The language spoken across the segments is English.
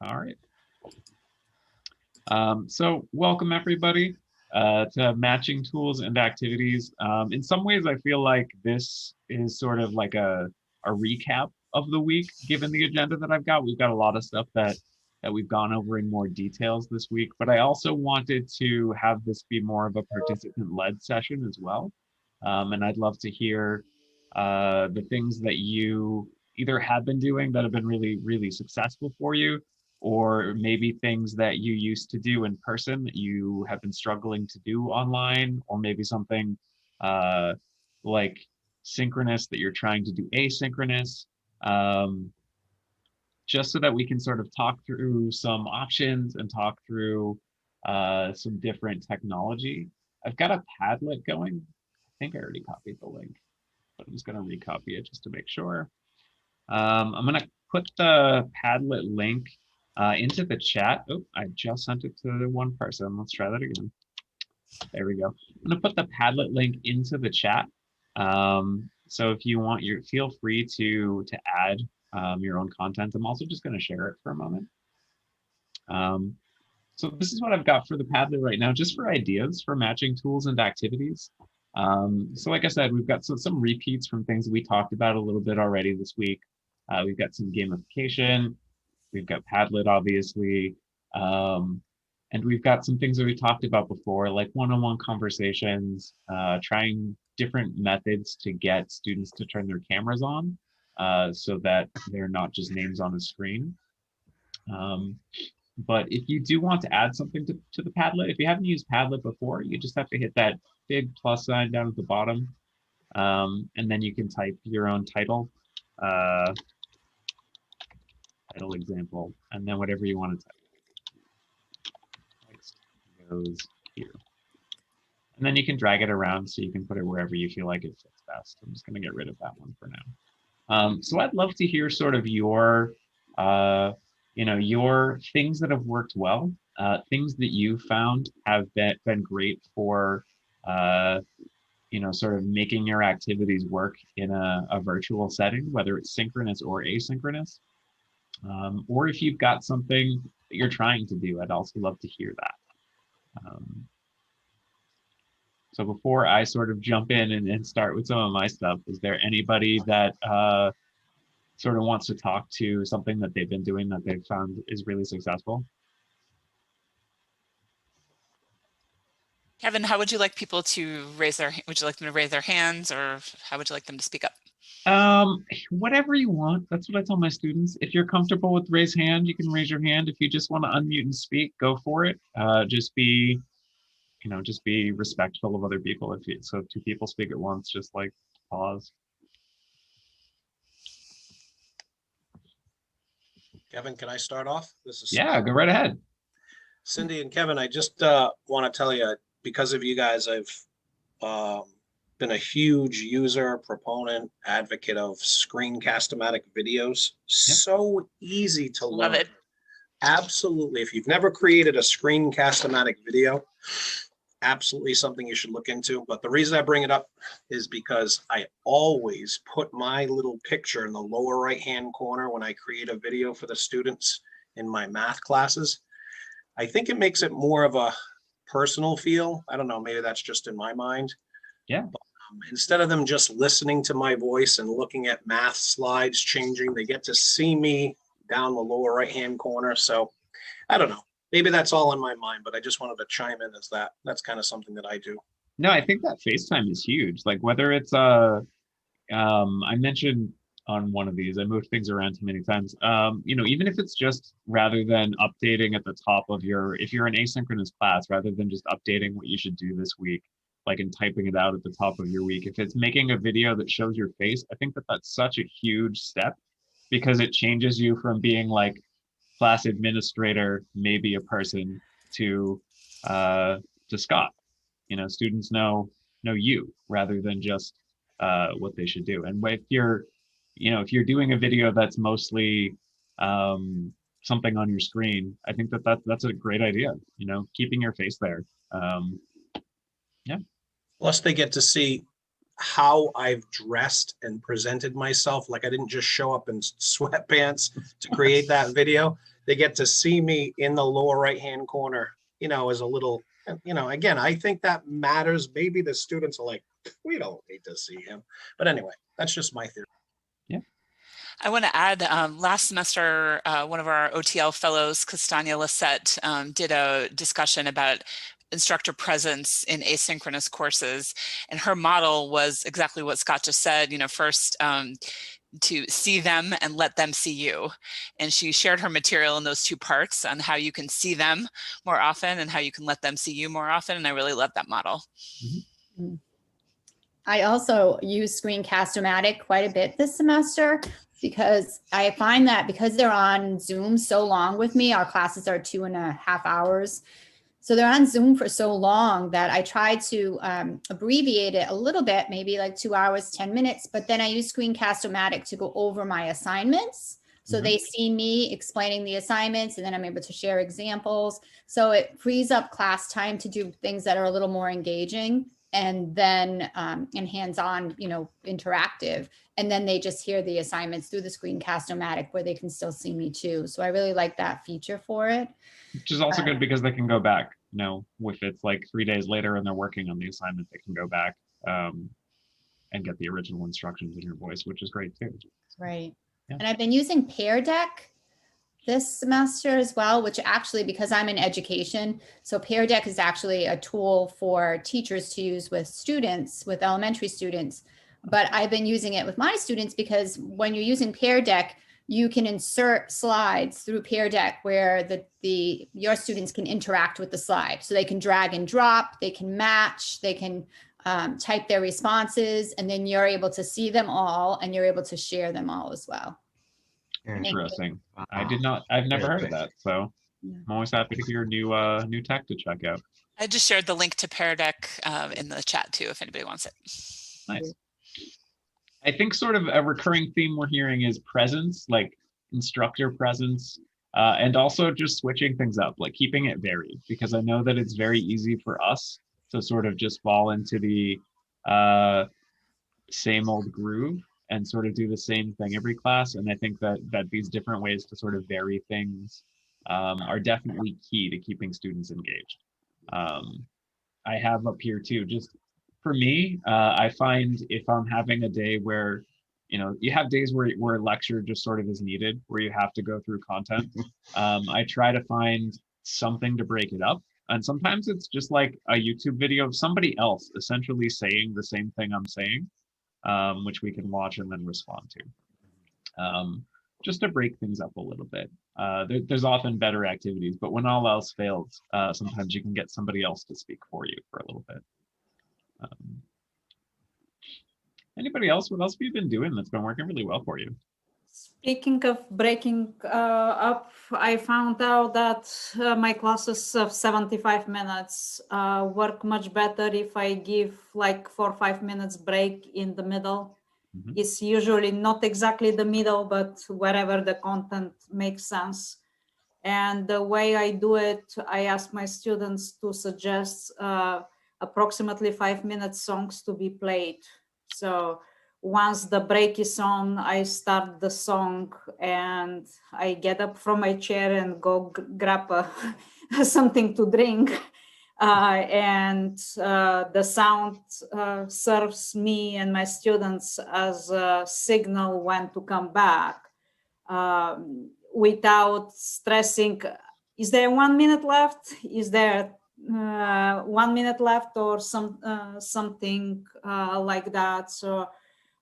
All right. So welcome everybody to Matching Tools and Activities. In some ways, I feel like this is sort of like a recap of the week, given the agenda that I've got. We've got a lot of stuff that we've gone over in more details this week, but I also wanted to have this be more of a participant-led session as well. And I'd love to hear the things that you either have been doing that have been really, really successful for you, or maybe things that you used to do in person that you have been struggling to do online, or maybe something uh, like synchronous that you're trying to do asynchronous, um, just so that we can sort of talk through some options and talk through some different technology. I've got a Padlet going. I think I already copied the link, but I'm just going to recopy it just to make sure. I'm going to put the Padlet link into the chat. Oh, I just sent it to one person. Let's try that again. There we go. I'm going to put the Padlet link into the chat. So if you want, feel free to add your own content. I'm also just going to share it for a moment. So this is what I've got for the Padlet right now, just for ideas for matching tools and activities. So like I said, we've got some repeats from things we talked about a little bit already this week. We've got some gamification. We've got Padlet, obviously. And we've got some things that we talked about before, like one-on-one conversations, trying different methods to get students to turn their cameras on so that they're not just names on a screen. But if you do want to add something to the Padlet, if you haven't used Padlet before, you just have to hit that big plus sign down at the bottom. And then you can type your own title, title example, and then whatever you want to type. Next goes here. And then you can drag it around so you can put it wherever you feel like it fits best. I'm just going to get rid of that one for now. So I'd love to hear sort of your your things that have worked well, things that you found have been great for, sort of making your activities work in a virtual setting, whether it's synchronous or asynchronous. Or if you've got something that you're trying to do, I'd also love to hear that. So before I sort of jump in and start with some of my stuff, is there anybody that sort of wants to talk to something that they've been doing that they've found is really successful? Kevin, how would you like people to would you like them to raise their hands, or how would you like them to speak up? Whatever you want. That's what I tell my students. If you're comfortable with raise hand, you can raise your hand. If you just want to unmute and speak, go for it. Just be respectful of other people. So two people speak at once, just like pause. Kevin, can I start off? Yeah, go right ahead. Cindy and Kevin, I just want to tell you, because of you guys, I've been a huge user, proponent, advocate of screencast-o-matic videos. Yep. So easy to learn. Love it. Absolutely. If you've never created a screencast-o-matic video, absolutely something you should look into. But the reason I bring it up is because I always put my little picture in the lower right-hand corner when I create a video for the students in my math classes. I think it makes it more of a personal feel. I don't know, maybe that's just in my mind. Yeah. But, instead of them just listening to my voice and looking at math slides changing, they get to see me down the lower right-hand corner. So I don't know. Maybe that's all in my mind, but I just wanted to chime in as that's kind of something that I do. No, I think that FaceTime is huge. Like whether it's I mentioned on one of these, I moved things around too many times. Even if it's just rather than updating at the top of if you're an asynchronous class, rather than just updating what you should do this week, like and typing it out at the top of your week, if it's making a video that shows your face, I think that that's such a huge step, because it changes you from being like class administrator, maybe a person, to Scott. Students know you rather than just what they should do. And if you're doing a video that's mostly something on your screen, I think that's a great idea. Keeping your face there. Yeah. Plus, they get to see how I've dressed and presented myself. Like I didn't just show up in sweatpants to create that video. they get to see me in the lower right-hand corner, you know, as a little, you know, again, I think that matters. Maybe the students are like, we don't need to see him. But anyway, that's just my theory. Yeah. I want to add, last semester, one of our OTL fellows, Castania Lisette, did a discussion about instructor presence in asynchronous courses. And her model was exactly what Scott just said, you know, first to see them and let them see you. And she shared her material in those two parts on how you can see them more often and how you can let them see you more often. And I really love that model. Mm-hmm. I also use Screencast-O-Matic quite a bit this semester because I find that because they're on Zoom so long with me, our classes are 2.5 hours. So they're on Zoom for so long that I try to abbreviate it a little bit, maybe like 2 hours, 10 minutes, but then I use Screencast-O-Matic to go over my assignments. So they see me explaining the assignments and then I'm able to share examples. So it frees up class time to do things that are a little more engaging and then and hands-on, you know, interactive. And then they just hear the assignments through the Screencast-O-Matic where they can still see me too. So I really like that feature for it. Which is also good because they can go back, you know, if it's like 3 days later and they're working on the assignment, they can go back and get the original instructions in your voice, which is great too. Right. Yeah. And I've been using Pear Deck this semester as well, which actually, because I'm in education, so Pear Deck is actually a tool for teachers to use with students, with elementary students. But I've been using it with my students because when you're using Pear Deck, you can insert slides through Pear Deck where your students can interact with the slide. So they can drag and drop, they can match, they can type their responses, and then you're able to see them all and you're able to share them all as well. Interesting. I've never heard of that. So I'm always happy to hear new tech to check out. I just shared the link to Pear Deck in the chat too, if anybody wants it. Nice. I think sort of a recurring theme we're hearing is presence, like instructor presence, and also just switching things up, like keeping it varied, because I know that it's very easy for us to sort of just fall into the same old groove and sort of do the same thing every class. And I think that these different ways to sort of vary things are definitely key to keeping students engaged. I have up here too, just for me, I find if I'm having a day where, you know, you have days where lecture just sort of is needed, where you have to go through content. I try to find something to break it up. And sometimes it's just like a YouTube video of somebody else essentially saying the same thing I'm saying, which we can watch and then respond to. Just to break things up a little bit. There's often better activities, but when all else fails, sometimes you can get somebody else to speak for you for a little bit. Anybody else? What else have you been doing that's been working really well for you? Speaking of breaking up, I found out that my classes of 75 minutes work much better if I give like 4 or 5 minutes break in the middle. Mm-hmm. It's usually not exactly the middle, but wherever the content makes sense. And the way I do it, I ask my students to suggest approximately 5-minute songs to be played. So once the break is on, I start the song and I get up from my chair and go grab something to drink. And the sound serves me and my students as a signal when to come back without stressing, is there 1 minute left? Is there 1 minute left or something like that? So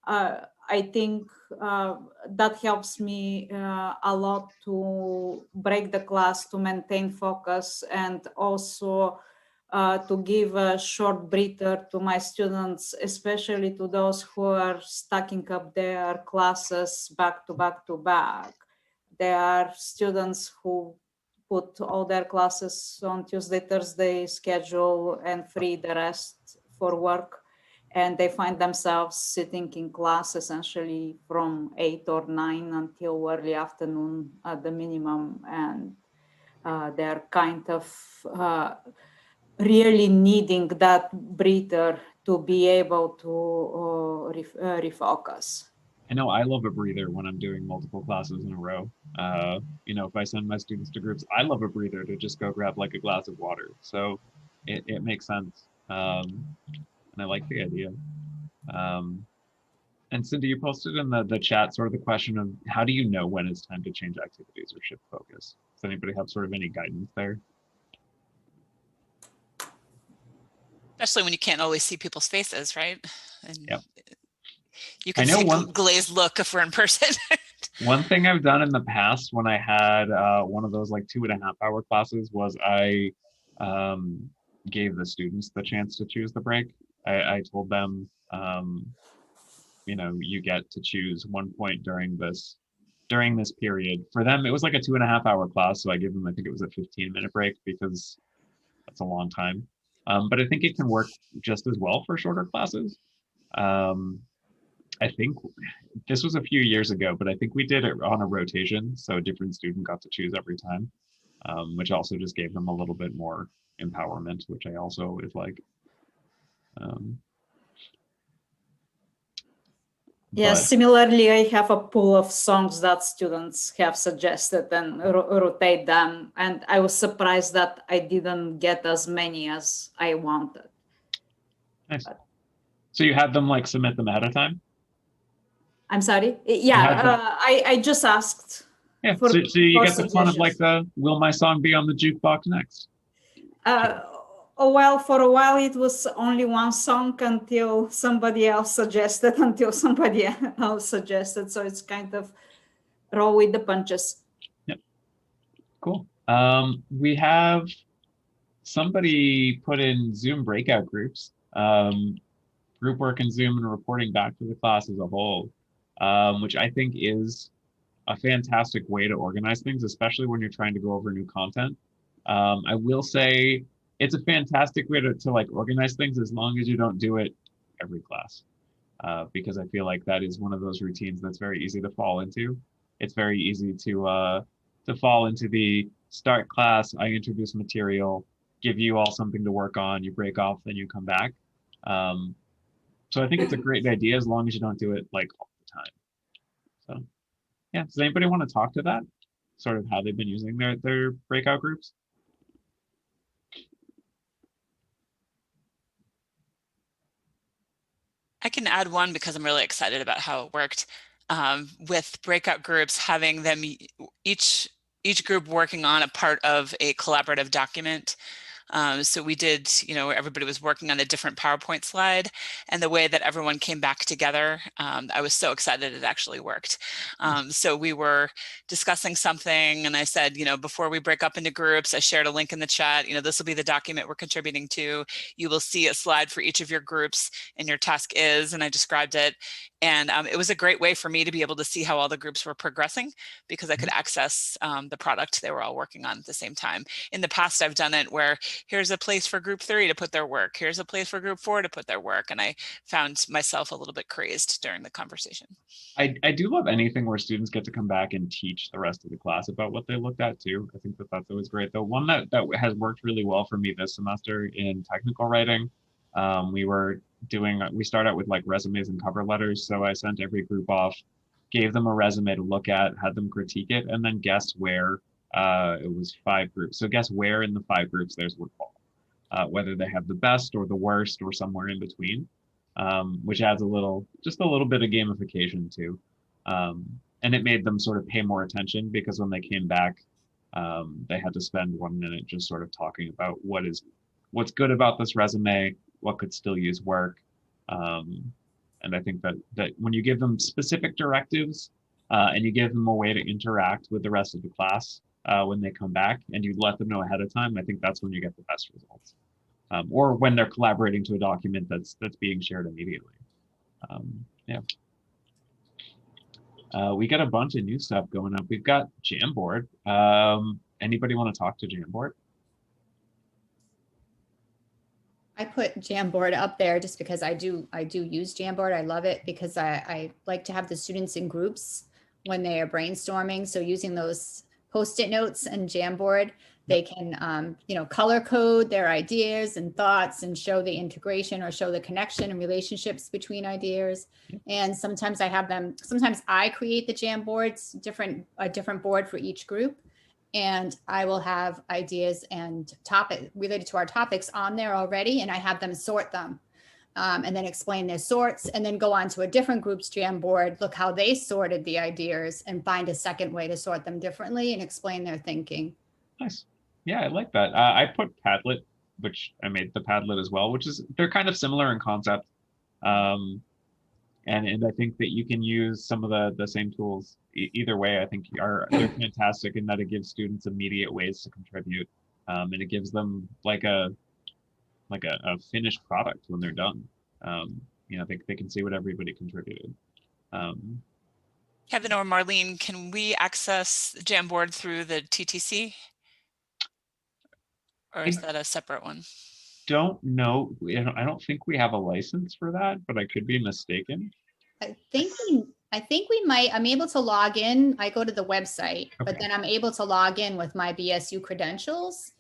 I think that helps me a lot to break the class, to maintain focus, and also to give a short breather to my students, especially to those who are stacking up their classes back to back to back. There are students who put all their classes on Tuesday, Thursday schedule and free the rest for work. And they find themselves sitting in class essentially from 8 or 9 until early afternoon at the minimum. And they're kind of really needing that breather to be able to refocus. I know I love a breather when I'm doing multiple classes in a row. If I send my students to groups, I love a breather to just go grab like a glass of water. So it makes sense. And I like the idea. Um, and Cindy, you posted in the chat sort of the question of how do you know when it's time to change activities or shift focus? Does anybody have sort of any guidance there? Especially when you can't always see people's faces, right? And Yep. you I can know see one glazed look if we're in person. one thing I've done in the past when I had one of those like 2.5 hour classes was I gave the students the chance to choose the break. I told them, you get to choose one point during this period. For them, it was like a 2.5 hour class, so I gave them, I think it was a 15-minute break because that's a long time. But I think it can work just as well for shorter classes. I think this was a few years ago, but I think we did it on a rotation, so a different student got to choose every time, which also just gave them a little bit more empowerment, which I also always like. Yes, But similarly, I have a pool of songs that students have suggested and rotate them. And I was surprised that I didn't get as many as I wanted. nice. So you had them like submit them ahead of time? I'm sorry. You had them- Yeah, I just asked. Yeah, for, so you for get the fun of like suggestions. the will my song be on the jukebox next? Oh, well, for a while it was only one song until somebody else suggested, So it's kind of roll with the punches. Yep. Cool. We have somebody put in Zoom breakout groups, group work in Zoom and reporting back to the class as a whole, which I think is a fantastic way to organize things, especially when you're trying to go over new content. I will say it's a fantastic way to like organize things as long as you don't do it every class, because I feel like that is one of those routines that's very easy to fall into. It's very easy to fall into the start class, I introduce material, give you all something to work on, you break off, then you come back. So I think it's a great idea as long as you don't do it like all the time. So yeah, does anybody want to talk to that? Sort of how they've been using their breakout groups? I can add one because I'm really excited about how it worked with breakout groups, having them each group working on a part of a collaborative document. So we did, everybody was working on a different PowerPoint slide, and the way that everyone came back together, I was so excited it actually worked. So we were discussing something, and I said, before we break up into groups, I shared a link in the chat, this will be the document we're contributing to. You will see a slide for each of your groups, and your task is, and I described it. And it was a great way for me to be able to see how all the groups were progressing because I could access the product they were all working on at the same time. In the past, I've done it where here's a place for group 3 to put their work. Here's a place for group 4 to put their work. And I found myself a little bit crazed during the conversation. I do love anything where students get to come back and teach the rest of the class about what they looked at too. I think that's always great. The one that has worked really well for me this semester in technical writing, we start out with like resumes and cover letters. So I sent every group off, gave them a resume to look at, had them critique it, and then guess where it was 5 groups. So guess where in the 5 groups theirs would fall, whether they have the best or the worst or somewhere in between, which adds just a little bit of gamification too. And it made them sort of pay more attention because when they came back, they had to spend 1 minute just sort of talking about what's good about this resume, what could still use work. And I think that when you give them specific directives and you give them a way to interact with the rest of the class when they come back and you let them know ahead of time, I think that's when you get the best results. Or when they're collaborating to a document that's being shared immediately. Yeah. We got a bunch of new stuff going up. We've got Jamboard. Anybody want to talk to Jamboard? I put Jamboard up there just because I do use Jamboard. I love it because I like to have the students in groups when they are brainstorming. So using those Post-it notes and Jamboard They can, color code their ideas and thoughts and show the integration or show the connection and relationships between ideas. And sometimes sometimes I create the Jamboards, a different board for each group. And I will have ideas and topic related to our topics on there already. And I have them sort them and then explain their sorts, and then go on to a different group's Jamboard, look how they sorted the ideas and find a second way to sort them differently and explain their thinking. Nice. Yeah, I like that. I put Padlet, which I made the Padlet as well, they're kind of similar in concept. And I think that you can use some of the same tools either way. I think they're fantastic in that it gives students immediate ways to contribute. And it gives them like a finished product when they're done. They can see what everybody contributed. Kevin or Marlene, can we access Jamboard through the TTC? Or is that a separate one? Don't know. I don't think we have a license for that, but I could be mistaken. I think we might. I'm able to log in. I go to the website, but Okay. then I'm able to log in with my BSU credentials.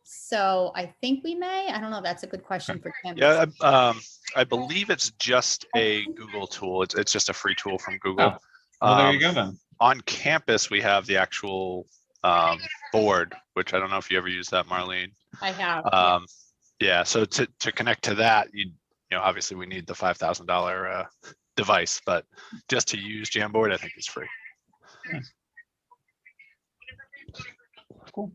So I think we may. I don't know. That's a good question for Kim. Yeah, I believe it's just a Google tool. It's just a free tool from Google. Oh, well, there you go then. On campus, we have the actual board, which I don't know if you ever use that, Marlene. I have. Yeah, so to connect to that, obviously we need the $5,000 device, but just to use Jamboard, I think is free. Nice. Cool.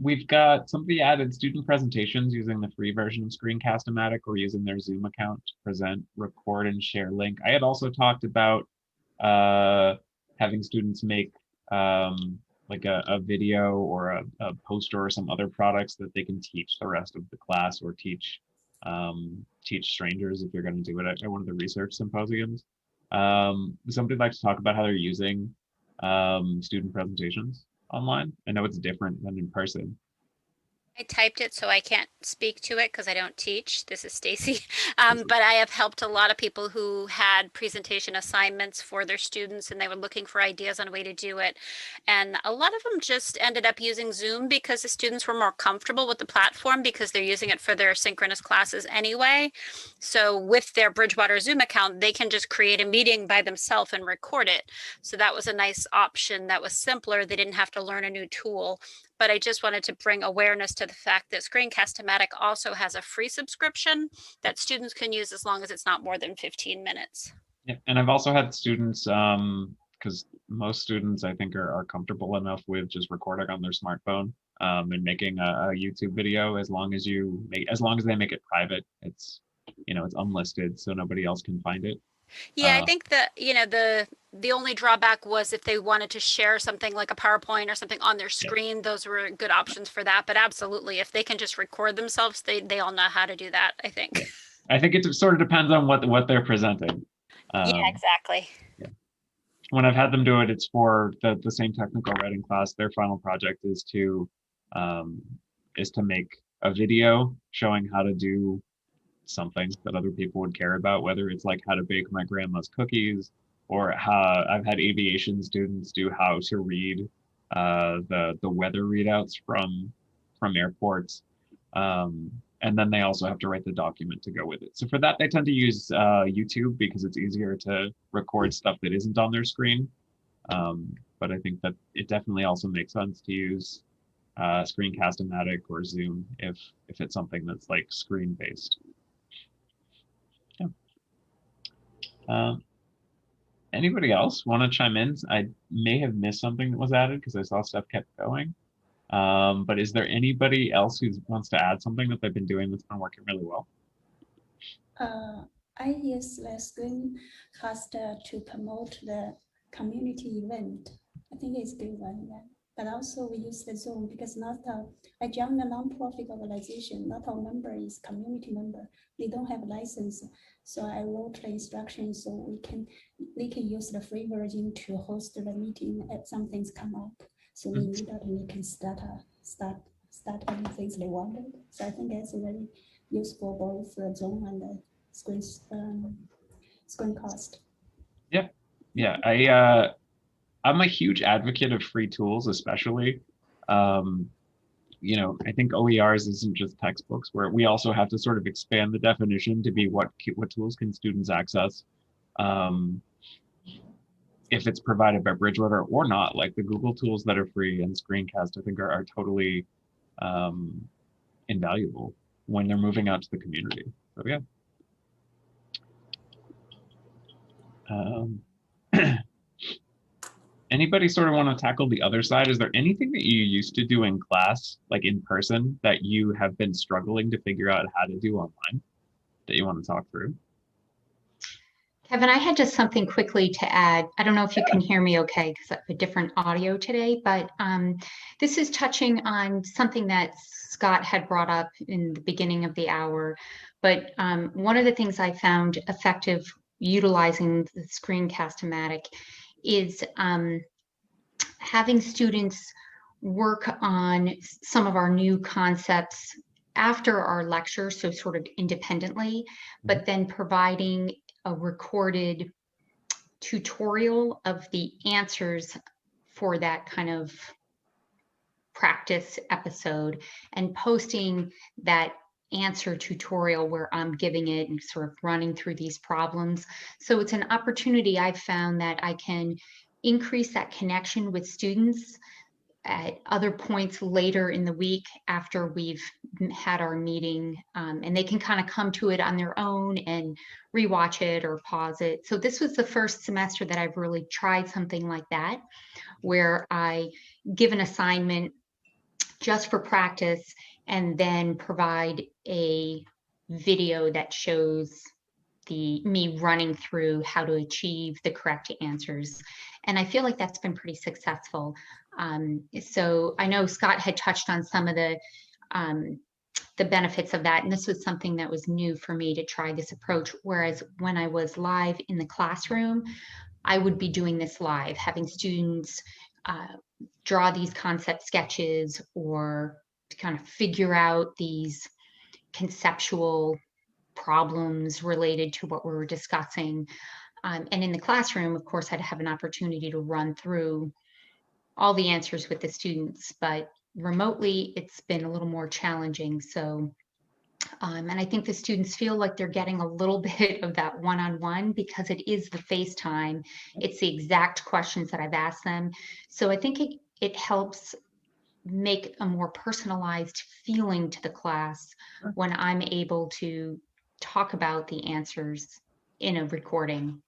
We've got somebody added student presentations using the free version of Screencast-O-Matic or using their Zoom account to present, record, and share link. I had also talked about having students make like a video or a poster or some other products that they can teach the rest of the class or teach strangers if you're going to do it at one of the research symposiums. Somebody like to talk about how they're using student presentations online? I know it's different than in person. I typed it, so I can't speak to it because I don't teach. This is Stacy. But I have helped a lot of people who had presentation assignments for their students, and they were looking for ideas on a way to do it. And a lot of them just ended up using Zoom because the students were more comfortable with the platform because they're using it for their synchronous classes anyway. So with their Bridgewater Zoom account, they can just create a meeting by themselves and record it. So that was a nice option that was simpler. They didn't have to learn a new tool. But I just wanted to bring awareness to the fact that Screencast-O-Matic also has a free subscription that students can use as long as it's not more than 15 minutes. Yeah, and I've also had students, because most students I think are comfortable enough with just recording on their smartphone and making a YouTube video as long as they make it private. It's it's unlisted, so nobody else can find it. Yeah, I think that, the only drawback was if they wanted to share something like a PowerPoint or something on their screen, those were good options for that. But absolutely, if they can just record themselves, they all know how to do that, I think. Yeah. I think it sort of depends on what they're presenting. Yeah, exactly. Yeah. When I've had them do it, it's for the same technical writing class. Their final project is to make a video showing how to do something that other people would care about, whether it's like how to bake my grandma's cookies, or how I've had aviation students do how to read the weather readouts from airports, and then they also have to write the document to go with it. So for that, they tend to use YouTube because it's easier to record stuff that isn't on their screen. But I think that it definitely also makes sense to use Screencast-O-Matic or Zoom if it's something that's like screen based. Anybody else want to chime in? I may have missed something that was added because I saw stuff kept going. But is there anybody else who wants to add something that they've been doing that's been working really well? I use the Screencast to promote the community event. I think it's a good one. Yeah. But also we use the Zoom because I joined a nonprofit organization. Not all member is community member. They don't have a license. So I wrote the instructions so they can use the free version to host the meeting if some things come up. So they can start any things they wanted. So I think that's very useful both the Zoom and the Screencast. Yeah. I'm a huge advocate of free tools, especially. You know, I think OERs isn't just textbooks, where we also have to sort of expand the definition to be what tools can students access, if it's provided by Bridgewater or not. Like the Google tools that are free and Screencast, I think are totally invaluable when they're moving out to the community. So yeah. Anybody sort of want to tackle the other side? Is there anything that you used to do in class, like in person, that you have been struggling to figure out how to do online that you want to talk through? Kevin, I had just something quickly to add. I don't know if you can hear me okay because I have a different audio today, but this is touching on something that Scott had brought up in the beginning of the hour. But one of the things I found effective utilizing the Screencast-O-Matic is having students work on some of our new concepts after our lecture, so sort of independently, but then providing a recorded tutorial of the answers for that kind of practice episode and posting that answer tutorial where I'm giving it and sort of running through these problems. So it's an opportunity I've found that I can increase that connection with students at other points later in the week after we've had our meeting, and they can kind of come to it on their own and rewatch it or pause it. So this was the first semester that I've really tried something like that, where I give an assignment just for practice and then provide a video that shows me running through how to achieve the correct answers. And I feel like that's been pretty successful. So I know Scott had touched on some of the benefits of that, and this was something that was new for me to try this approach. Whereas when I was live in the classroom, I would be doing this live, having students draw these concept sketches or to kind of figure out these conceptual problems related to what we were discussing. And in the classroom, of course, I'd have an opportunity to run through all the answers with the students, but remotely it's been a little more challenging. So, and I think the students feel like they're getting a little bit of that one-on-one because it is the FaceTime. It's the exact questions that I've asked them. So I think it helps make a more personalized feeling to the class when I'm able to talk about the answers in a recording.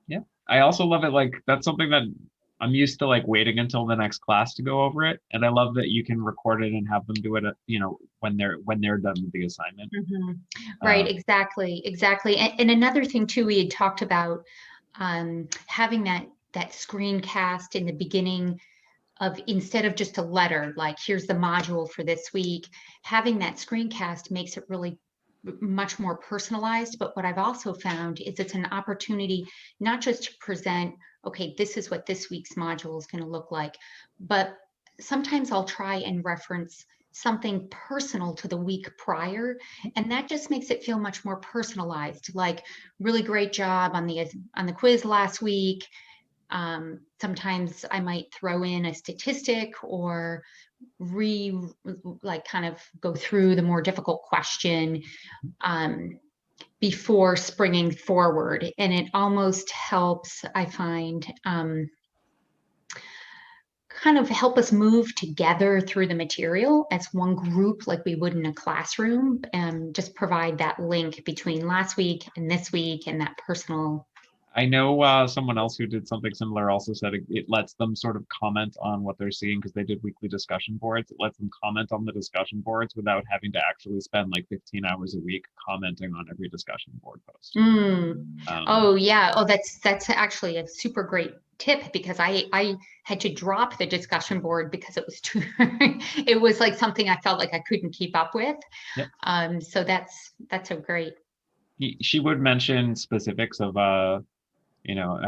Yeah, I also love it. Like that's something that I'm used to, like waiting until the next class to go over it, and I love that you can record it and have them do it, you know, when they're done with the assignment. Right, exactly. And another thing too, we had talked about having that screencast in the beginning of, instead of just a letter, like here's the module for this week, having that screencast makes it really much more personalized. But what I've also found is it's an opportunity not just to present, okay, this is what this week's module is going to look like, but sometimes I'll try and reference something personal to the week prior, and that just makes it feel much more personalized, like really great job on the quiz last week. Sometimes I might throw in a statistic or kind of go through the more difficult question before springing forward. And it almost helps, I find, kind of help us move together through the material as one group, like we would in a classroom, and just provide that link between last week and this week and that personal. I know someone else who did something similar also said it lets them sort of comment on what they're seeing, because they did weekly discussion boards. It lets them comment on the discussion boards without having to actually spend like 15 hours a week commenting on every discussion board post. Oh yeah. Oh, that's actually a super great tip, because I had to drop the discussion board because it was too it was like something I felt like I couldn't keep up with. Yep. So that's so great. She would mention specifics of you know,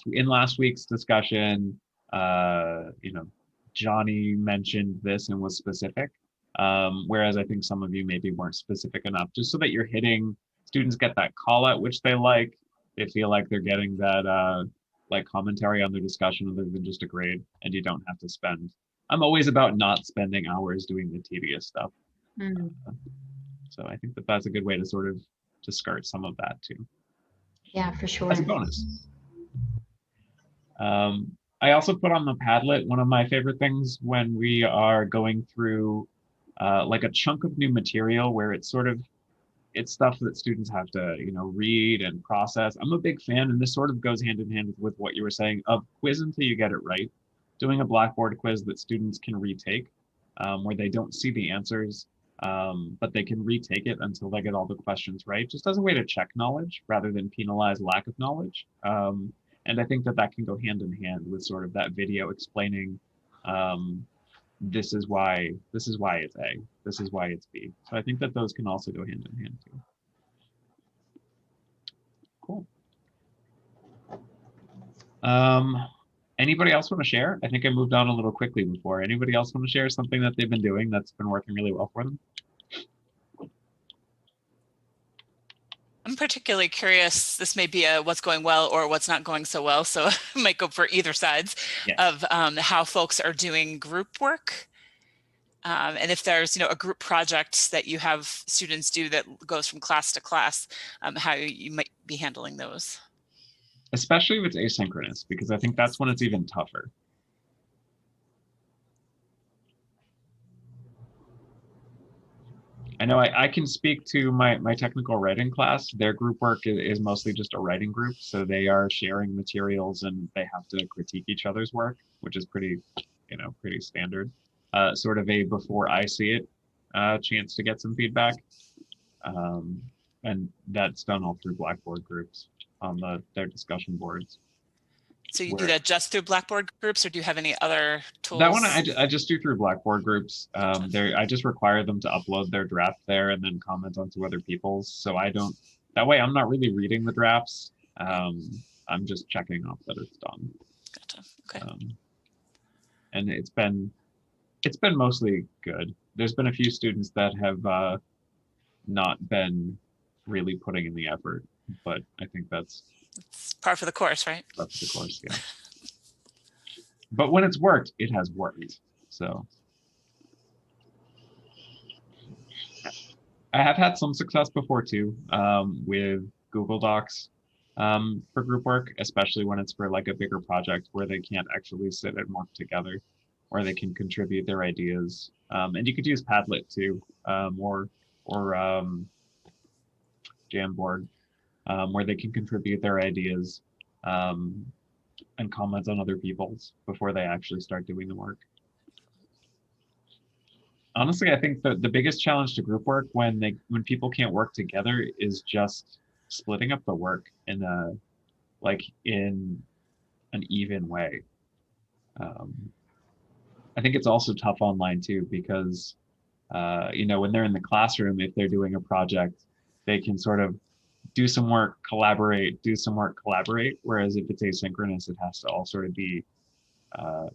in last week's discussion, you know, Johnny mentioned this and was specific, whereas I think some of you maybe weren't specific enough, just so that you're hitting, students get that call out, which they like. They feel like they're getting that like commentary on their discussion other than just a grade, and you don't have to spend. I'm always about not spending hours doing the tedious stuff. Mm. So I think that that's a good way to sort of to skirt some of that too. Yeah, for sure. As a bonus. I also put on the Padlet, one of my favorite things when we are going through like a chunk of new material where it's sort of, it's stuff that students have to, you know, read and process. I'm a big fan, and this sort of goes hand in hand with what you were saying, of quiz until you get it right. Doing a Blackboard quiz that students can retake, where they don't see the answers, but they can retake it until they get all the questions right, just as a way to check knowledge rather than penalize lack of knowledge. And I think that that can go hand in hand with sort of that video explaining this is why it's A, this is why it's B. So I think that those can also go hand in hand too. Cool. Anybody else want to share? I think I moved on a little quickly before. Anybody else want to share something that they've been doing that's been working really well for them? I'm particularly curious, this may be a what's going well or what's not going so well, so I might go for either sides, Yes. of how folks are doing group work. And if there's, you know, a group project that you have students do that goes from class to class, how you might be handling those. Especially if it's asynchronous, because I think that's when it's even tougher. I know I can speak to my technical writing class. Their group work is mostly just a writing group. So they are sharing materials and they have to critique each other's work, which is pretty, you know, pretty standard. Sort of a before I see it chance to get some feedback. And that's done all through Blackboard groups on their discussion boards. So you do that just through Blackboard groups, or do you have any other tools? That one I just do through Blackboard groups. I just require them to upload their draft there and then comment onto other people's. So I don't, that way I'm not really reading the drafts. I'm just checking off that it's done. Gotcha. Okay. And it's been mostly good. There's been a few students that have not been really putting in the effort, but I think that's par for the course, right? That's the course, yeah. But when it's worked, it has worked. So I have had some success before too, with Google Docs for group work, especially when it's for like a bigger project where they can't actually sit and work together, or they can contribute their ideas. And you could use Padlet too, or Jamboard, where they can contribute their ideas and comment on other people's before they actually start doing the work. Honestly, I think the biggest challenge to group work when people can't work together is just splitting up the work in an even way. I think it's also tough online too, because you know, when they're in the classroom, if they're doing a project, they can sort of do some work, collaborate, do some work, collaborate. Whereas if it's asynchronous, it has to all sort of be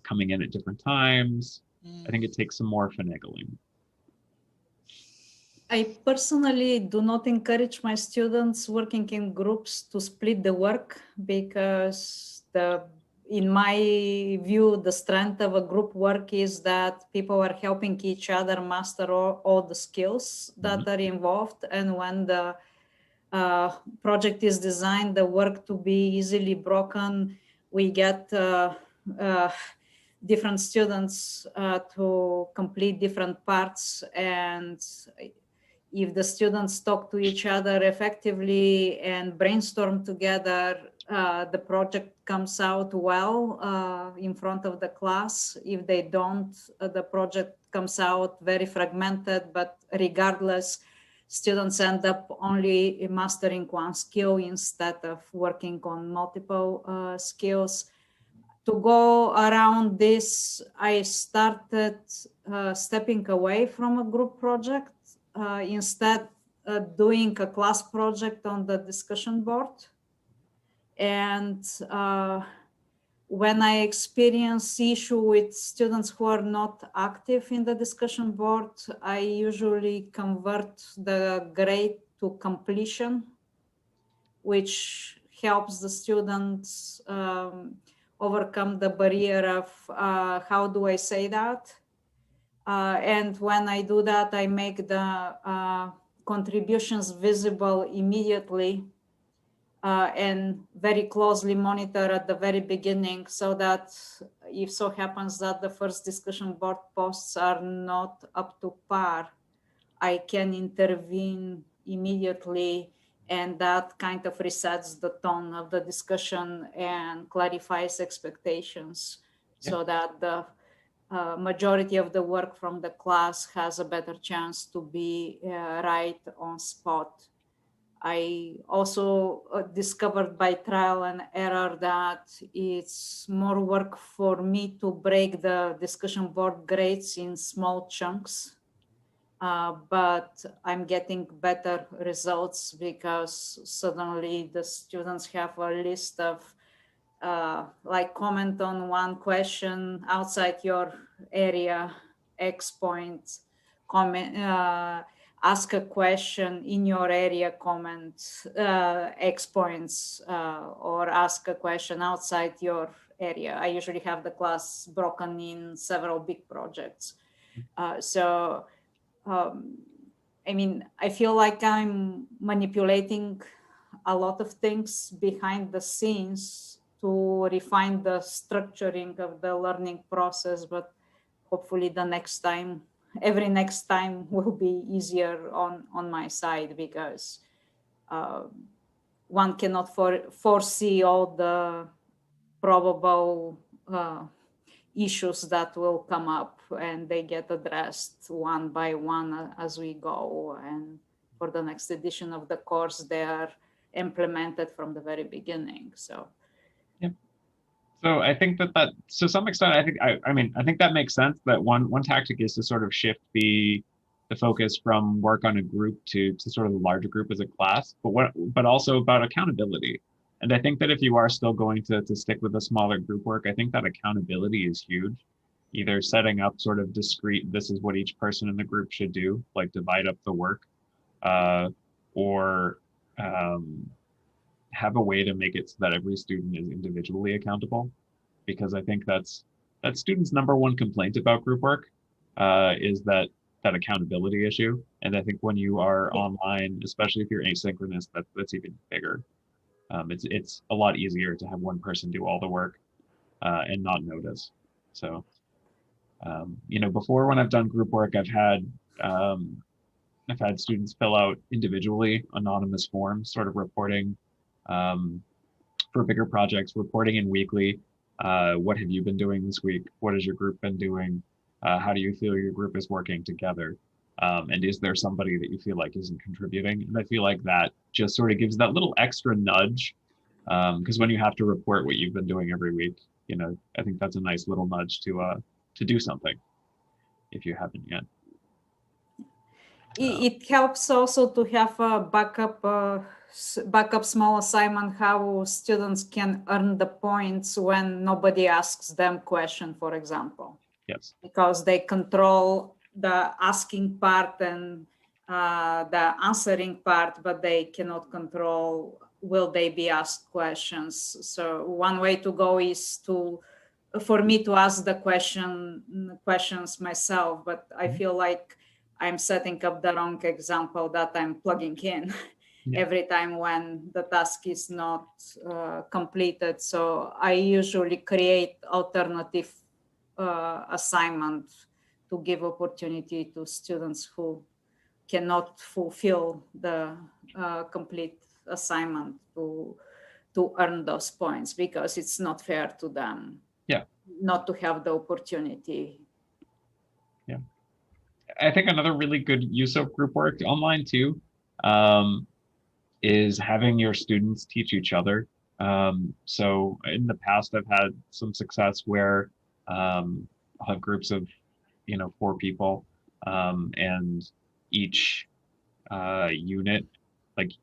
coming in at different times. I think it takes some more finagling. I personally do not encourage my students working in groups to split the work, because in my view, the strength of a group work is that people are helping each other master all the skills that are involved. And when the project is designed, the work to be easily broken, we get different students to complete different parts. And if the students talk to each other effectively and brainstorm together, the project comes out well in front of the class. If they don't, the project comes out very fragmented, but regardless, students end up only mastering one skill instead of working on multiple skills. To go around this, I started stepping away from a group project, instead doing a class project on the discussion board. And when I experience issue with students who are not active in the discussion board, I usually convert the grade to completion, which helps the students overcome the barrier of how do I say that? And when I do that, I make the contributions visible immediately and very closely monitor at the very beginning, so that if so happens that the first discussion board posts are not up to par, I can intervene immediately, and that kind of resets the tone of the discussion and clarifies expectations, so that the majority of the work from the class has a better chance to be right on spot. I also discovered by trial and error that it's more work for me to break the discussion board grades in small chunks. But I'm getting better results because suddenly the students have a list of like comment on one question outside your area, X points, comment, ask a question in your area, comment, X points, or ask a question outside your area. I usually have the class broken in several big projects. I mean, I feel like I'm manipulating a lot of things behind the scenes to refine the structuring of the learning process, but hopefully the next time, every next time will be easier on my side, because one cannot foresee all the probable issues that will come up, and they get addressed one by one as we go. And for the next edition of the course, they are implemented from the very beginning. So So I think that to some extent, I think that makes sense, that one tactic is to sort of shift the focus from work on a group to sort of a larger group as a class, but also about accountability. And I think that if you are still going to stick with a smaller group work, I think that accountability is huge. Either setting up sort of discrete, this is what each person in the group should do, like divide up the work, or have a way to make it so that every student is individually accountable. Because I think that's students' number one complaint about group work, is that accountability issue. And I think when you are online, especially if you're asynchronous, that's even bigger. It's a lot easier to have one person do all the work and not notice. So, before, when I've done group work, I've had students fill out individually anonymous forms, sort of reporting for bigger projects, reporting in weekly. What have you been doing this week? What has your group been doing? How do you feel your group is working together? And is there somebody that you feel like isn't contributing? And I feel like that just sort of gives that little extra nudge, because when you have to report what you've been doing every week, I think that's a nice little nudge to do something if you haven't yet. It helps also to have a backup small assignment, how students can earn the points when nobody asks them question, for example. Yes. Because they control the asking part and the answering part, but they cannot control will they be asked questions. So one way to go is for me to ask the questions myself, but I feel like I'm setting up the wrong example that I'm plugging in every time when the task is not completed. So I usually create alternative assignment to give opportunity to students who cannot fulfill the complete assignment to earn those points, because it's not fair to them not to have the opportunity. Yeah. I think another really good use of group work online too is having your students teach each other. So in the past, I've had some success where I'll have groups of 4 people, and each unit, like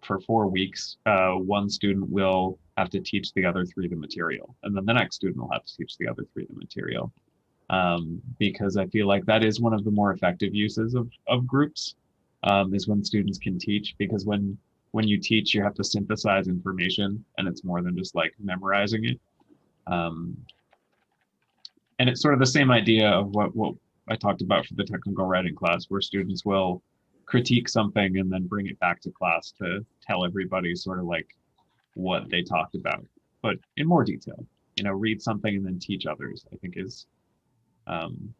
for 4 weeks, one student will have to teach the other 3 the material, and then the next student will have to teach the other 3 the material. Because I feel like that is one of the more effective uses of groups, is when students can teach. Because when when you teach, you have to synthesize information, and it's more than just like memorizing it. And it's sort of the same idea of what I talked about for the technical writing class, where students will critique something and then bring it back to class to tell everybody sort of like what they talked about, but in more detail. You know, read something and then teach others, I think is an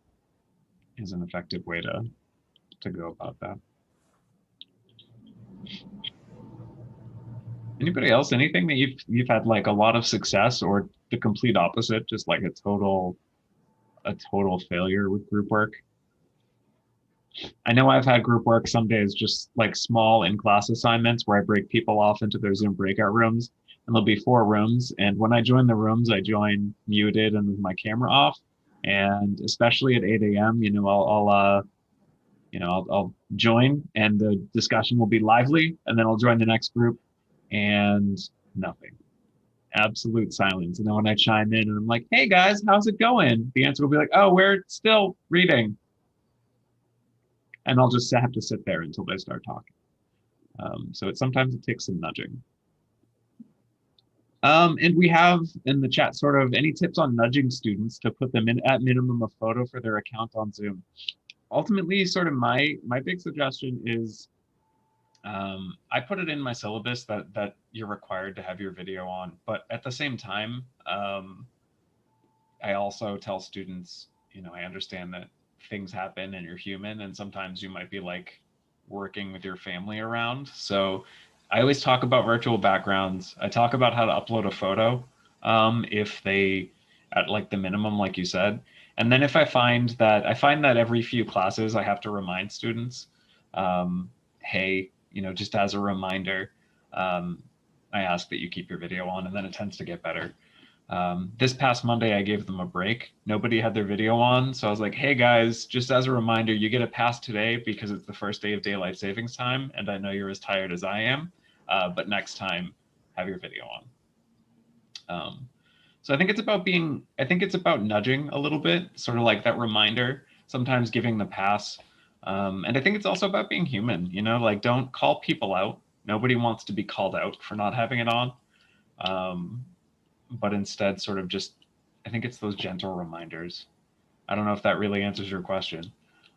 effective way to go about that. Anybody else? Anything that you've had like a lot of success, or the complete opposite, just like a total failure with group work? I know I've had group work some days, just like small in-class assignments where I break people off into their Zoom breakout rooms, and there'll be 4 rooms. And when I join the rooms, I join muted and with my camera off. And especially at 8 a.m., you know, I'll join and the discussion will be lively, and then I'll join the next group and nothing. Absolute silence. And then when I chime in and I'm like, hey guys, how's it going? The answer will be like, oh, we're still reading. And I'll just have to sit there until they start talking. So sometimes it takes some nudging. And we have in the chat sort of any tips on nudging students to put them in at minimum a photo for their account on Zoom. Ultimately, sort of my big suggestion is I put it in my syllabus that you're required to have your video on, but at the same time, I also tell students, you know, I understand that things happen and you're human, and sometimes you might be like working with your family around. So I always talk about virtual backgrounds. I talk about how to upload a photo if they, at like the minimum, like you said. And then if I find that every few classes I have to remind students, hey, you know, just as a reminder, I ask that you keep your video on, and then it tends to get better. This past Monday, I gave them a break. Nobody had their video on. So I was like, hey guys, just as a reminder, you get a pass today because it's the first day of daylight savings time. And I know you're as tired as I am, but next time have your video on. So I think it's about nudging a little bit, sort of like that reminder, sometimes giving the pass. And I think it's also about being human, you know, like don't call people out. Nobody wants to be called out for not having it on. But instead sort of just, I think it's those gentle reminders. I don't know if that really answers your question.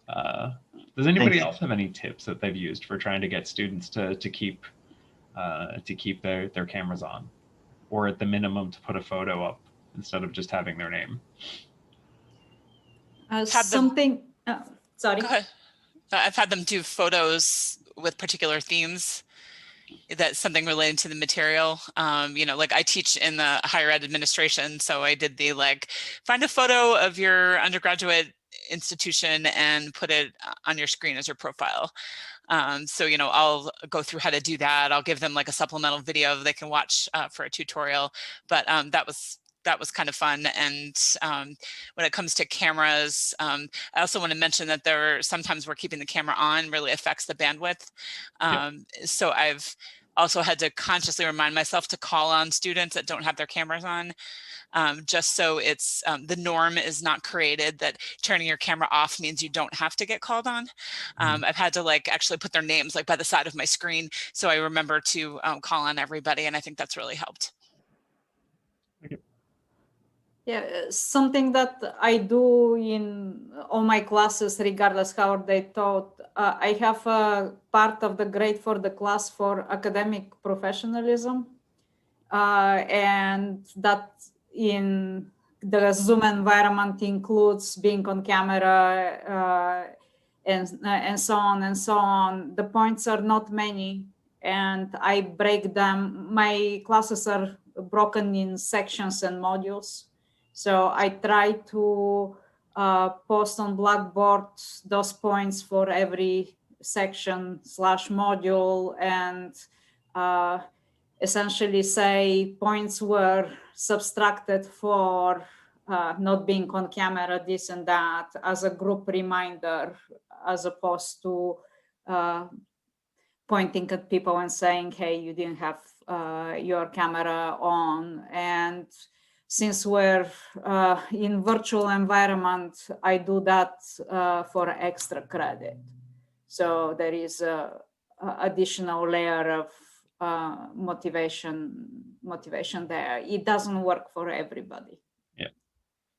Does anybody else have any tips that they've used for trying to get students to keep their cameras on, or at the minimum to put a photo up instead of just having their name? Sorry. Go ahead. I've had them do photos with particular themes. That's something related to the material. You know, like I teach in the higher ed administration. So I did the like, find a photo of your undergraduate institution and put it on your screen as your profile. So, you know, I'll go through how to do that. I'll give them like a supplemental video they can watch for a tutorial. But that was kind of fun. And when it comes to cameras, I also want to mention that sometimes we're keeping the camera on really affects the bandwidth. So I've also had to consciously remind myself to call on students that don't have their cameras on, just so it's the norm is not created that turning your camera off means you don't have to get called on. I've had to like actually put their names like by the side of my screen so I remember to call on everybody, and I think that's really helped. Yeah, something that I do in all my classes, regardless how they taught, I have a part of the grade for the class for academic professionalism. And that in the Zoom environment includes being on camera and so on and so on. The points are not many, and I break them. My classes are broken in sections and modules. So I try to post on Blackboard those points for every section / module, and essentially say points were subtracted for not being on camera, this and that, as a group reminder, as opposed to pointing at people and saying, hey, you didn't have your camera on. And since we're in virtual environment, I do that for extra credit. So there is a additional layer of motivation there. It doesn't work for everybody. Yeah.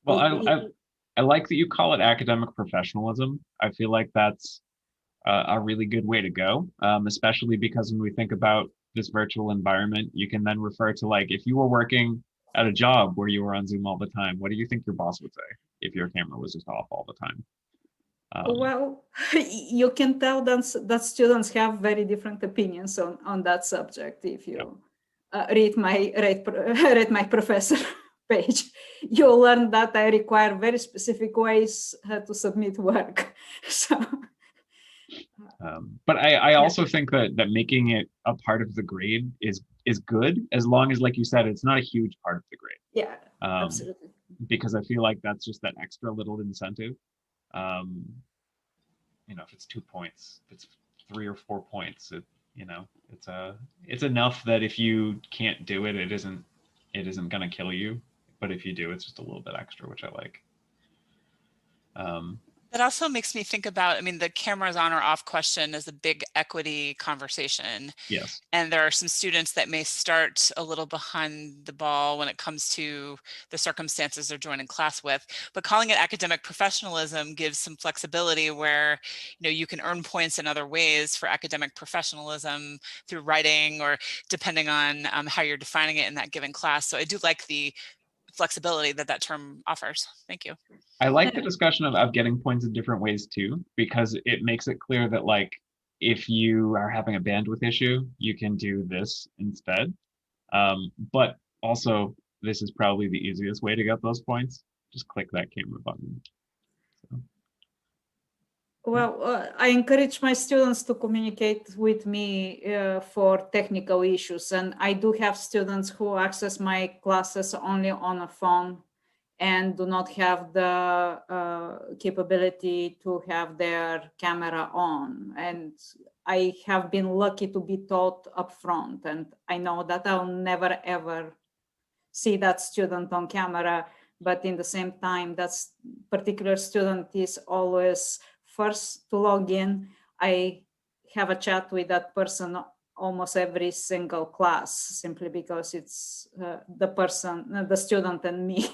Well, I like that you call it academic professionalism. I feel like that's a really good way to go, especially because when we think about this virtual environment, you can then refer to, like, if you were working at a job where you were on Zoom all the time, what do you think your boss would say if your camera was just off all the time? Well, you can tell that students have very different opinions on that subject. If you read my professor page, you'll learn that I require very specific ways to submit work. So. But I also think that making it a part of the grade is good, as long as, like you said, it's not a huge part of the grade. Yeah, absolutely. Because I feel like that's just that extra little incentive. If it's 2 points, if it's 3 or 4 points, it's enough that if you can't do it, it isn't gonna kill you. But if you do, it's just a little bit extra, which I like. That also makes me think about, the cameras on or off question is a big equity conversation. Yes. And there are some students that may start a little behind the ball when it comes to the circumstances they're joining class with, but calling it academic professionalism gives some flexibility where, you can earn points in other ways for academic professionalism through writing, or depending on how you're defining it in that given class. So I do like the flexibility that term offers. Thank you. I like the discussion of getting points in different ways too, because it makes it clear that, like, if you are having a bandwidth issue, you can do this instead. But also, this is probably the easiest way to get those points. Just click that camera button. So. Well, I encourage my students to communicate with me for technical issues. And I do have students who access my classes only on a phone and do not have the capability to have their camera on. And I have been lucky to be taught upfront. And I know that I'll never, ever see that student on camera. But in the same time, that particular student is always first to log in. I have a chat with that person almost every single class, simply because it's the student and me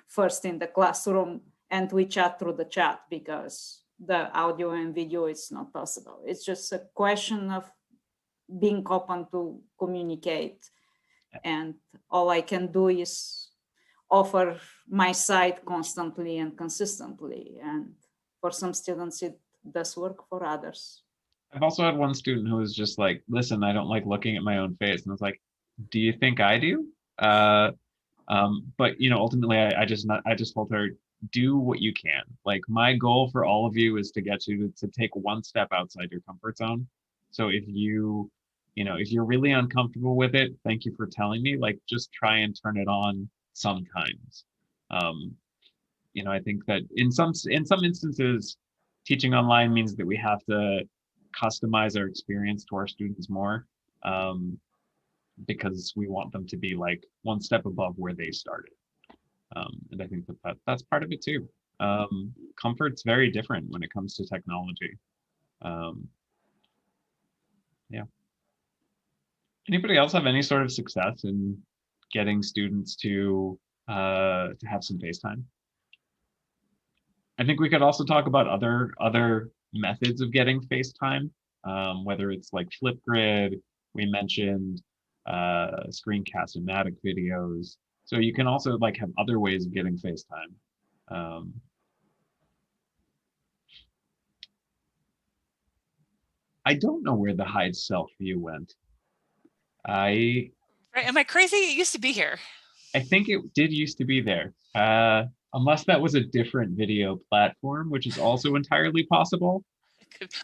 first in the classroom, and we chat through the chat because the audio and video is not possible. It's just a question of being open to communicate, and all I can do is offer my side constantly and consistently. And for some students, it does work. For others, I've also had one student who was just like, listen, I don't like looking at my own face. And I was like, do you think I do? But ultimately I just told her, do what you can. Like, my goal for all of you is to get you to take one step outside your comfort zone. So if if you're really uncomfortable with it, thank you for telling me, like, just try and turn it on sometimes. I think that in some instances, teaching online means that we have to customize our experience to our students more, because we want them to be like one step above where they started. And I think that's part of it too. Comfort's very different when it comes to technology. Yeah. Anybody else have any sort of success in getting students to have some face time? I think we could also talk about other methods of getting FaceTime, whether it's like Flipgrid. We mentioned screencast-o-matic videos. So you can also like have other ways of getting FaceTime. I don't know where the hide self view went. Right, am I crazy? It used to be here. I think it did used to be there. Unless that was a different video platform, which is also entirely possible.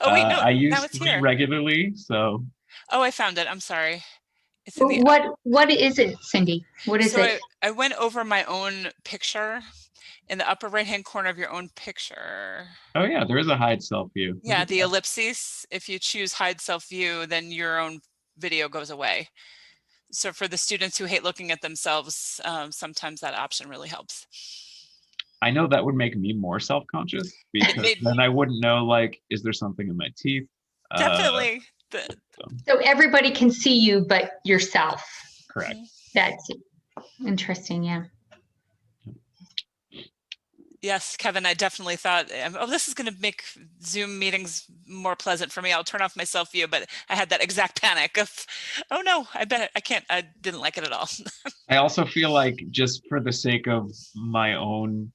Oh wait, no, I use now it's here regularly, so. Oh, I found it. I'm sorry. It's in the, what is it, Cindy? What is it? I went over my own picture in the upper right-hand corner of your own picture. Oh yeah, there is a hide self view. Yeah, the ellipses. If you choose hide self view, then your own video goes away. So for the students who hate looking at themselves, sometimes that option really helps. I know that would make me more self-conscious, because then I wouldn't know, like, is there something in my teeth? Definitely. So everybody can see you, but yourself. Correct. That's interesting. Yeah. Yes, Kevin, I definitely thought, oh, this is going to make Zoom meetings more pleasant for me. I'll turn off my self view, but I had that exact panic of, oh no, I bet I can't, I didn't like it at all. I also feel like just for the sake of my own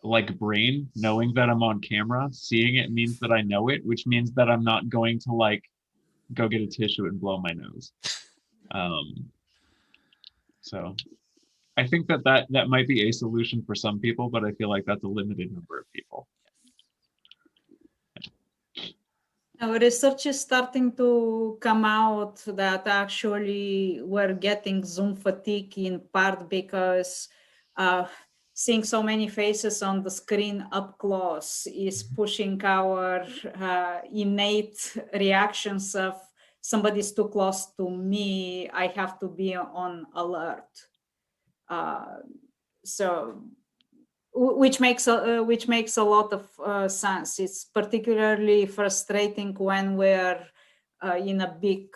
like brain, knowing that I'm on camera, seeing it means that I know it, which means that I'm not going to like go get a tissue and blow my nose. So I think that might be a solution for some people, but I feel like that's a limited number of people. Now, research is starting to come out that actually we're getting Zoom fatigue in part because seeing so many faces on the screen up close is pushing our innate reactions of somebody's too close to me, I have to be on alert. So, which makes a lot of sense. It's particularly frustrating when we're in a big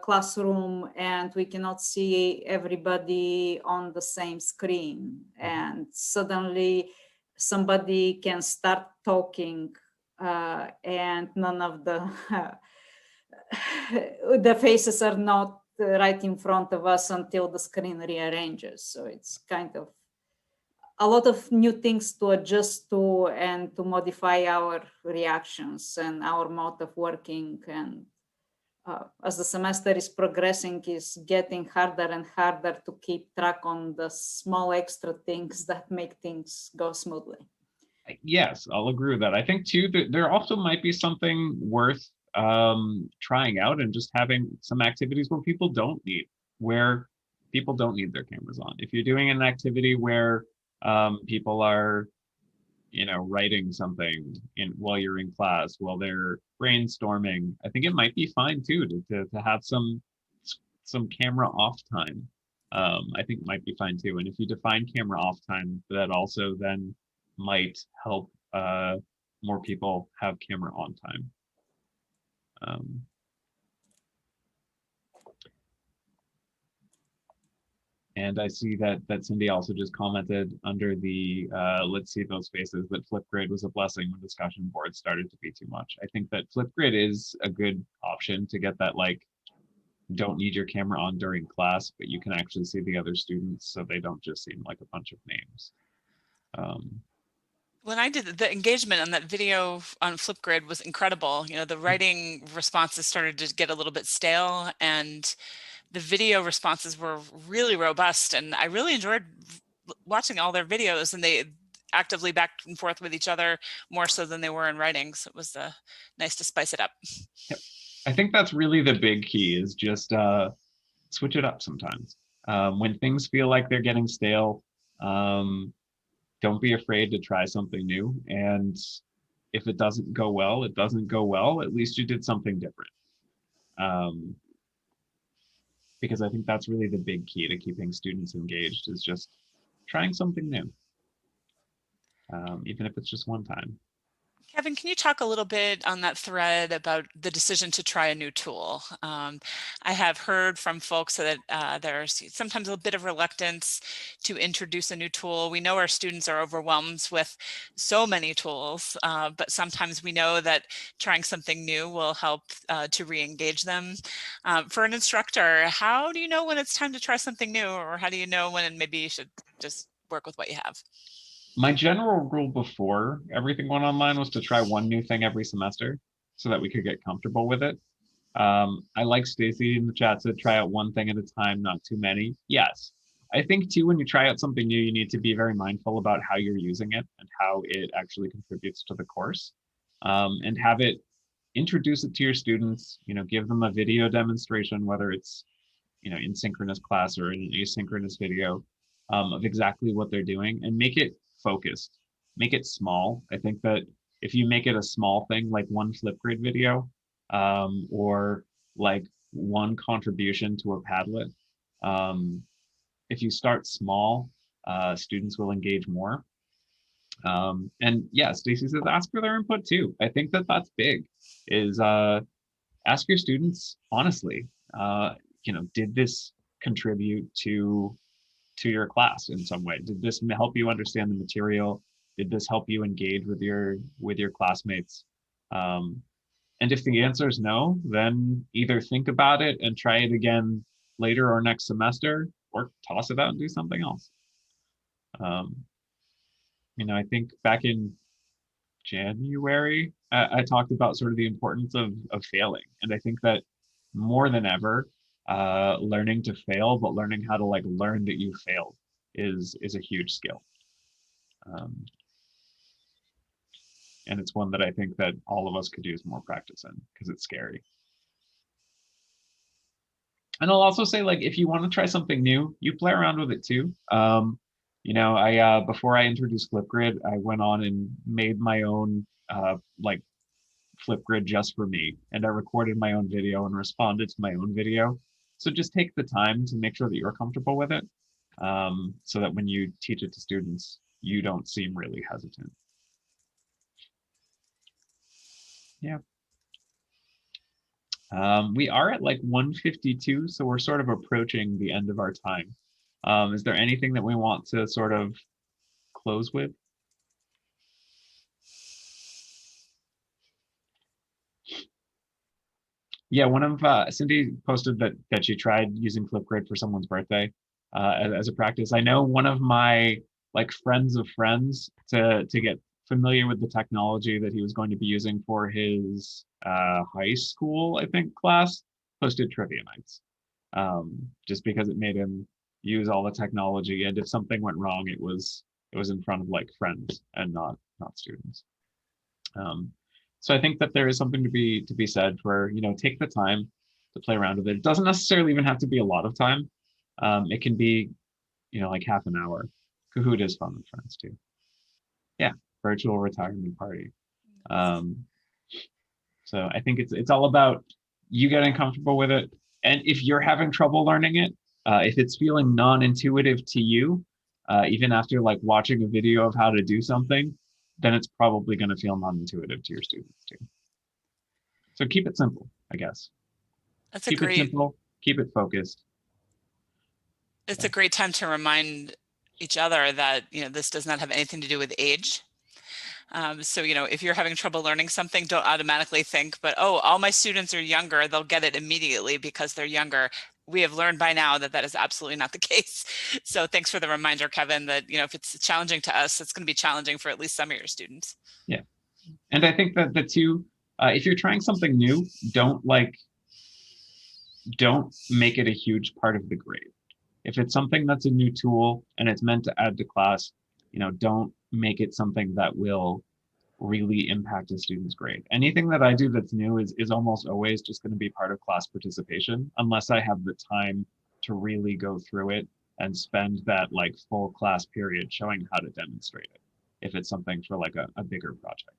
classroom and we cannot see everybody on the same screen, and suddenly somebody can start talking and none of the the faces are not right in front of us until the screen rearranges. So it's kind of a lot of new things to adjust to and to modify our reactions and our mode of working. And as the semester is progressing, is getting harder and harder to keep track on the small extra things that make things go smoothly. Yes, I'll agree with that. I think too that there also might be something worth trying out and just having some activities where people don't need their cameras on. If you're doing an activity where people are, writing something while you're in class, while they're brainstorming, I think it might be fine too to have some camera off time. I think might be fine too. And if you define camera off time, that also then might help more people have camera on time. And I see that Cindy also just commented under the let's see those faces that Flipgrid was a blessing when discussion boards started to be too much. I think that Flipgrid is a good option to get that, like, don't need your camera on during class, but you can actually see the other students so they don't just seem like a bunch of names. When I did the engagement on that video on Flipgrid was incredible. The writing responses started to get a little bit stale, and the video responses were really robust, and I really enjoyed watching all their videos, and they actively back and forth with each other more so than they were in writing. So it was nice to spice it up. Yep. I think that's really the big key, is just switch it up sometimes. When things feel like they're getting stale, don't be afraid to try something new. And if it doesn't go well, it doesn't go well. At least you did something different. Because I think that's really the big key to keeping students engaged, is just trying something new, even if it's just one time. Kevin, can you talk a little bit on that thread about the decision to try a new tool? I have heard from folks that there's sometimes a bit of reluctance to introduce a new tool. We know our students are overwhelmed with so many tools, but sometimes we know that trying something new will help to re-engage them. For an instructor, how do you know when it's time to try something new, or how do you know when maybe you should just work with what you have? My general rule before everything went online was to try one new thing every semester so that we could get comfortable with it. I like Stacy in the chat said, try out one thing at a time, not too many. Yes. I think too, when you try out something new, you need to be very mindful about how you're using it and how it actually contributes to the course, and have it, introduce it to your students, give them a video demonstration, whether it's, in synchronous class or in an asynchronous video, of exactly what they're doing, and make it focused, make it small. I think that if you make it a small thing, like one Flipgrid video, or like one contribution to a Padlet, if you start small, students will engage more. And yeah, Stacy says ask for their input too. I think that that's big, is ask your students honestly, did this contribute to your class in some way? Did this help you understand the material? Did this help you engage with your classmates? And if the answer is no, then either think about it and try it again later or next semester, or toss it out and do something else. I think back in January, I talked about sort of the importance of failing. And I think that more than ever, learning to fail, but learning how to like learn that you failed is a huge skill. And it's one that I think that all of us could use more practice in, because it's scary. And I'll also say, like, if you want to try something new, you play around with it too. I before I introduced Flipgrid, I went on and made my own like Flipgrid just for me, and I recorded my own video and responded to my own video. So just take the time to make sure that you're comfortable with it, so that when you teach it to students, you don't seem really hesitant. Yeah. We are at like 1:52, so we're sort of approaching the end of our time. Is there anything that we want to sort of close with? Yeah, one of Cindy posted that she tried using Flipgrid for someone's birthday as a practice. I know one of my like friends of friends to get familiar with the technology that he was going to be using for his high school, I think, class, posted trivia nights, just because it made him use all the technology, and if something went wrong, it was in front of like friends and not students. So I think that there is something to be said for, take the time to play around with it. It doesn't necessarily even have to be a lot of time. It can be, like half an hour. Kahoot is fun with friends too. Yeah, virtual retirement party. So I think it's all about you getting comfortable with it. And if you're having trouble learning it, if it's feeling non-intuitive to you, even after like watching a video of how to do something, then it's probably going to feel non-intuitive to your students too. So keep it simple, I guess. Keep it simple, keep it focused. It's a great time to remind each other that, this does not have anything to do with age. So, if you're having trouble learning something, don't automatically think, but, oh, all my students are younger, they'll get it immediately because they're younger. We have learned by now that is absolutely not the case. So thanks for the reminder, Kevin, that, if it's challenging to us, it's going to be challenging for at least some of your students. Yeah. And I think that the two, if you're trying something new, don't make it a huge part of the grade. If it's something that's a new tool and it's meant to add to class, don't make it something that will really impact a student's grade. Anything that I do that's new is almost always just going to be part of class participation, unless I have the time to really go through it and spend that like full class period showing how to demonstrate it, if it's something for like a bigger project.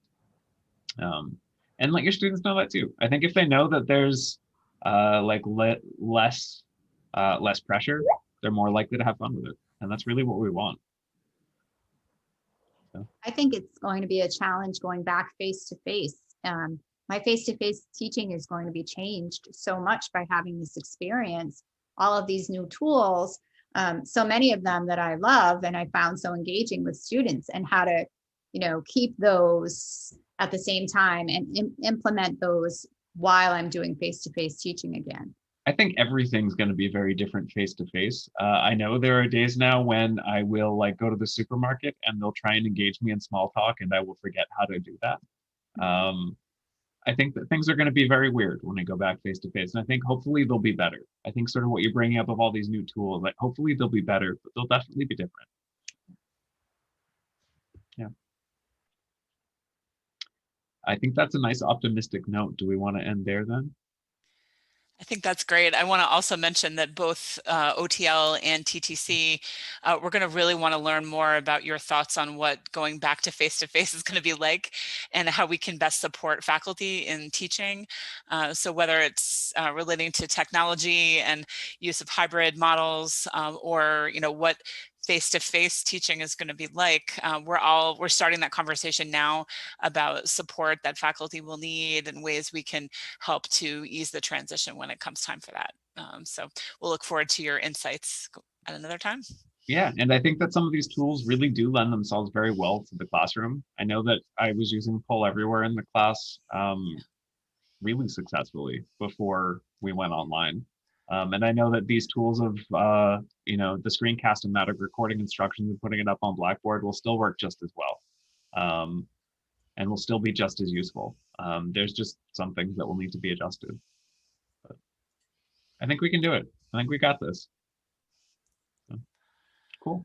And let your students know that too. I think if they know that there's less pressure, they're more likely to have fun with it. And that's really what we want. I think it's going to be a challenge going back face-to-face. My face-to-face teaching is going to be changed so much by having this experience, all of these new tools, so many of them that I love and I found so engaging with students, and how to, keep those at the same time and implement those while I'm doing face-to-face teaching again. I think everything's going to be very different face-to-face. I know there are days now when I will like go to the supermarket and they'll try and engage me in small talk and I will forget how to do that. I think that things are going to be very weird when I go back face-to-face, and I think hopefully they'll be better. I think sort of what you're bringing up of all these new tools, like hopefully they'll be better, but they'll definitely be different. Yeah. I think that's a nice optimistic note. Do we want to end there then? I think that's great. I want to also mention that both OTL and TTC, we're going to really want to learn more about your thoughts on what going back to face-to-face is going to be like, and how we can best support faculty in teaching. So whether it's relating to technology and use of hybrid models, or what face-to-face teaching is going to be like. We're starting that conversation now about support that faculty will need and ways we can help to ease the transition when it comes time for that. So we'll look forward to your insights at another time. Yeah, and I think that some of these tools really do lend themselves very well to the classroom. I know that I was using Poll Everywhere in the class really successfully before we went online. And I know that these tools of, you know, the screencast-o-matic recording instructions and putting it up on Blackboard will still work just as well, and will still be just as useful. There's just some things that will need to be adjusted. But I think we can do it. I think we got this. Cool.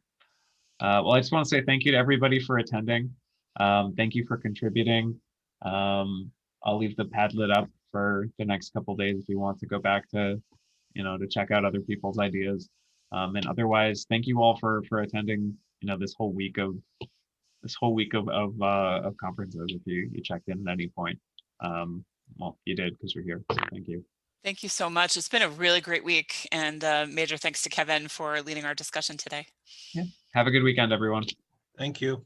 Well, I just want to say thank you to everybody for attending. Thank you for contributing. I'll leave the Padlet up for the next couple days if you want to go back to, you know, to check out other people's ideas. And otherwise, thank you all for attending, you know, this whole week of conferences. If you checked in at any point, well, you did because you're here. So thank you. Thank you so much. It's been a really great week, and major thanks to Kevin for leading our discussion today. Yeah. Have a good weekend, everyone. Thank you.